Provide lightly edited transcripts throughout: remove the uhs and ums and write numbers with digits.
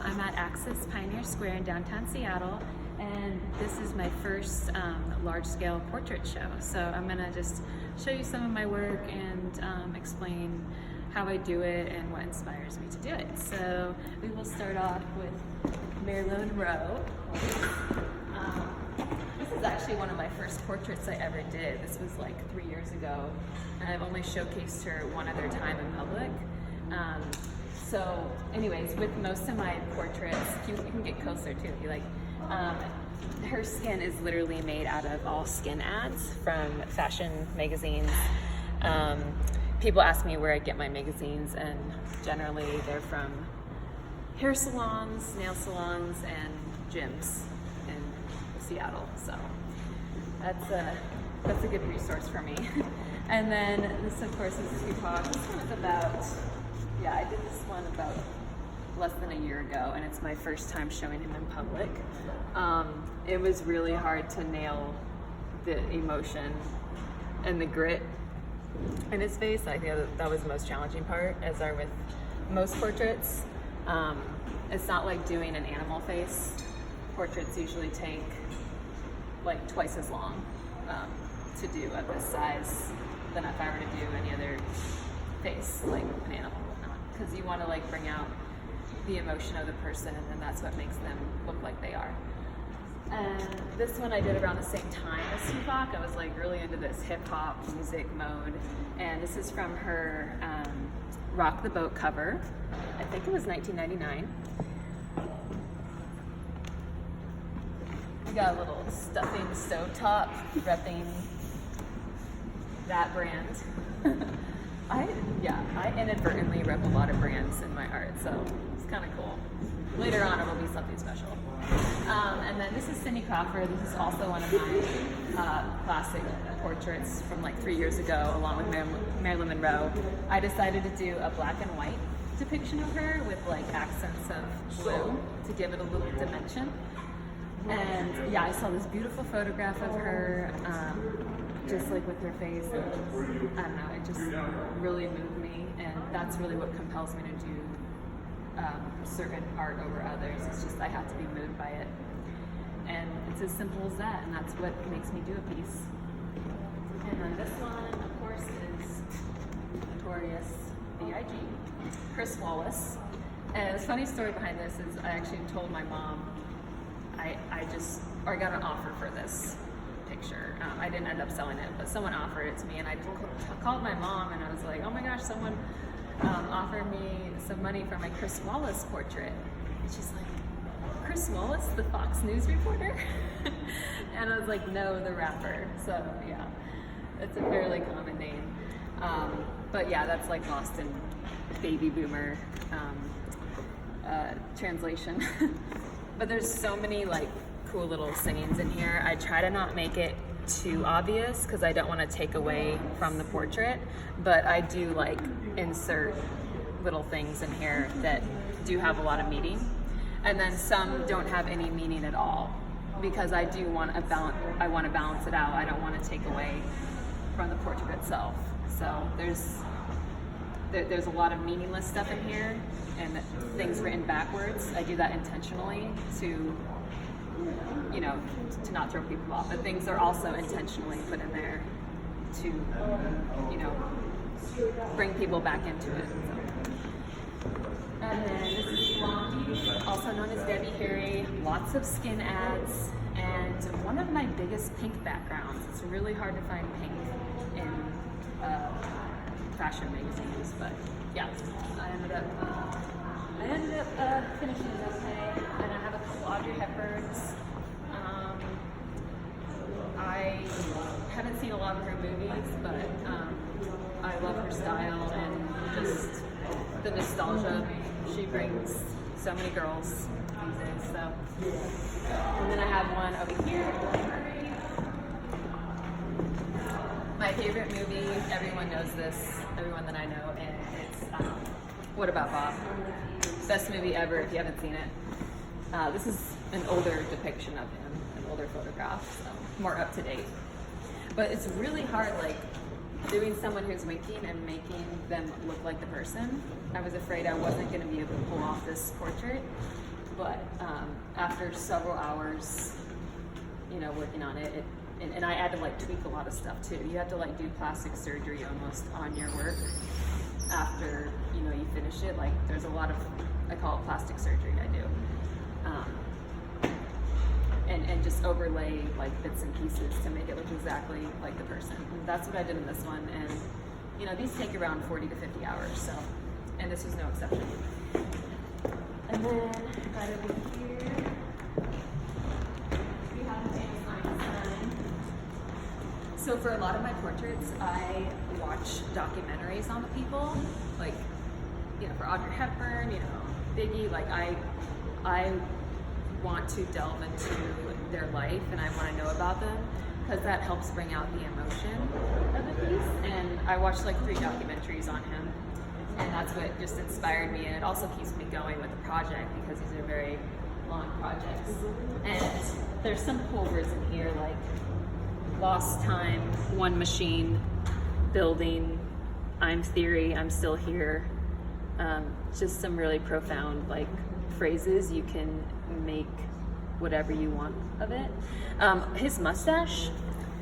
I'm at Access Pioneer Square in downtown Seattle, and this is my first large-scale portrait show. So I'm gonna just show you some of my work and explain how I do it and what inspires me to do it. So we will start off with Marilyn Monroe. This is actually one of my first portraits I ever did. This was like 3 years ago, and I've only showcased her one other time in public. So anyways, with most of my portraits, you can get closer too if you like, her skin is literally made out of all skin ads from fashion magazines. People ask me where I get my magazines, and generally they're from hair salons, nail salons, and gyms in Seattle. So that's a good resource for me. And then this, of course, is Tupac. This one is about, I did this one about less than a year ago, and it's my first time showing him in public. It was really hard to nail the emotion and the grit in his face. I think that was the most challenging part, as are with most portraits. It's not like doing an animal face. Portraits usually take like twice as long to do at this size than if I were to do any other face, like an animal, because you want to like bring out the emotion of the person, and that's what makes them look like they are. And this one I did around the same time as Tupac. I was like really into this hip hop music mode, and this is from her Rock the Boat cover. I think it was 1999. We got a little stuffing stovetop repping that brand. I inadvertently rep a lot of brands in my art, so it's kind of cool. Later on, it will be something special. And then this is Cindy Crawford. This is also one of my classic portraits from like 3 years ago, along with Marilyn Monroe. I decided to do a black and white depiction of her with like accents of blue to give it a little dimension. And I saw this beautiful photograph of her, just like with her face, and I don't know, it just really moved me, and that's really what compels me to do certain art over others. It's just I have to be moved by it, and it's as simple as that, and that's what makes me do a piece. And then this one, of course, is notorious B.I.G. Chris Wallace. And the funny story behind this is I actually told my mom I got an offer for this picture. I didn't end up selling it, but someone offered it to me, and I called my mom, and I was like, oh my gosh, someone offered me some money for my Chris Wallace portrait. And she's like, Chris Wallace, the Fox News reporter? And I was like, no, the rapper. So yeah, it's a fairly common name. But yeah, that's like lost in baby boomer translation. But there's so many like cool little sayings in here. I try to not make it too obvious because I don't want to take away from the portrait, but I do like insert little things in here that do have a lot of meaning, and then some don't have any meaning at all, because I do want to balance it out. I don't want to take away from the portrait itself. So there's a lot of meaningless stuff in here, and things written backwards. I do that intentionally to not throw people off, but things are also intentionally put in there to, bring people back into it. So. And then this is Blondie, also known as Debbie Harry. Lots of skin ads, and one of my biggest pink backgrounds. It's really hard to find pink in fashion magazines, but yeah, I ended up finishing it okay. And I have a couple Audrey Hepburns. I haven't seen a lot of her movies, but I love her style and just the nostalgia she brings so many girls these days. So, and then I have one over here. My favorite movie, everyone knows this, everyone that I know, and it's What About Bob? Best movie ever if you haven't seen it. This is an older depiction of him, an older photograph, so more up to date. But it's really hard, like, doing someone who's winking and making them look like the person. I was afraid I wasn't going to be able to pull off this portrait, but after several hours, you know, working on it, and I had to like tweak a lot of stuff too. You have to like do plastic surgery almost on your work after, you know, you finish it. Like there's a lot of, I call it plastic surgery I do. And just overlay like bits and pieces to make it look exactly like the person. And that's what I did in this one. And you know, these take around 40 to 50 hours, so, and this was no exception. And then right over here, we have the famous Einstein. So for a lot of my portraits, I watch documentaries on the people, like, you know, for Audrey Hepburn, you know, Biggie, like I want to delve into their life and I want to know about them because that helps bring out the emotion of the piece. And I watched like 3 documentaries on him, and that's what just inspired me, and it also keeps me going with the project because these are very long projects. And there's some cool words in here like lost time, one machine, building, I'm theory, I'm still here. Just some really profound like phrases. You can make whatever you want of it. His mustache.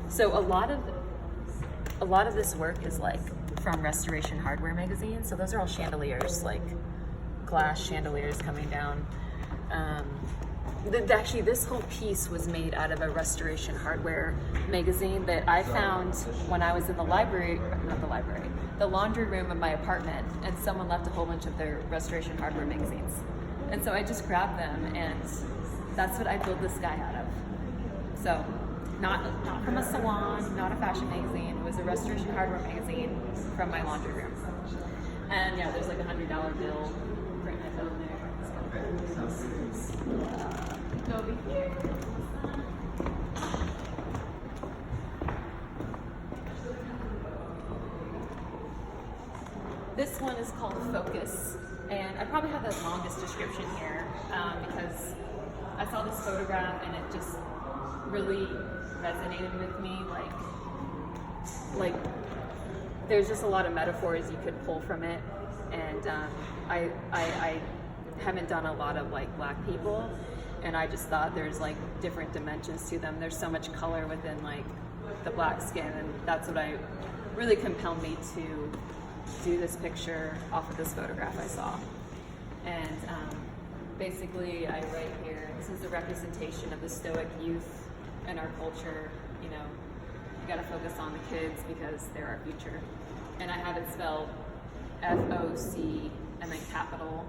So a lot of this work is like from Restoration Hardware magazine. So those are all chandeliers, like glass chandeliers coming down. Actually, this whole piece was made out of a Restoration Hardware magazine that I found when I was in the library, the laundry room of my apartment, and someone left a whole bunch of their Restoration Hardware magazines. And so I just grabbed them, and that's what I built this guy out of. So, not from a salon, not a fashion magazine, it was a Restoration Hardware magazine from my laundry room. And yeah, there's like $100 bill right in there. So, go over here. This one is called Focus, and I probably have the longest description here because I saw this photograph and it just really resonated with me. Like there's just a lot of metaphors you could pull from it, and I haven't done a lot of like Black people, and I just thought there's like different dimensions to them. There's so much color within like the Black skin, and that's what really compelled me to do this picture off of this photograph I saw. And basically I write here, this is a representation of the Stoic youth in our culture. You know, you gotta focus on the kids because they're our future. And I have it spelled F-O-C and then capital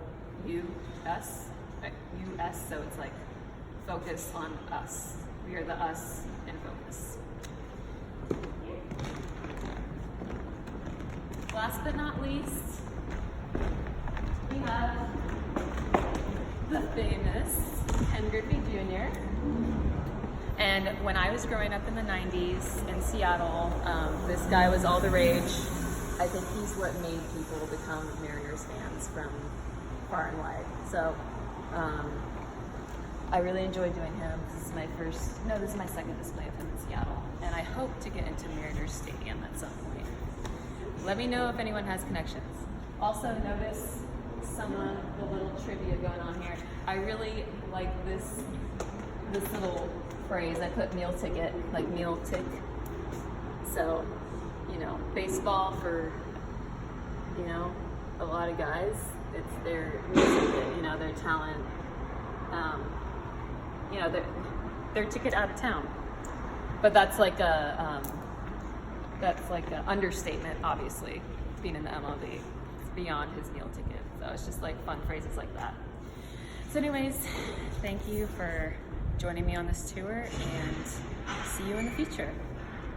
U-S, so it's like focus on us. We are the us in focus. Last but not least, we have the famous Ken Griffey Jr. And when I was growing up in the 90s in Seattle, this guy was all the rage. I think he's what made people become Mariners fans from far and wide. So I really enjoyed doing him. This is my second display of him in Seattle. And I hope to get into Mariners Stadium at some point. Let me know if anyone has connections. Also notice some of the little trivia going on here. I really like this little phrase. I put meal ticket, like meal tick. So, you know, baseball for, you know, a lot of guys, it's their music, you know, their talent, you know, their ticket out of town. But that's like an understatement, obviously, being in the MLB. It's beyond his meal ticket. So it's just like fun phrases like that. So anyways, thank you for joining me on this tour, and see you in the future.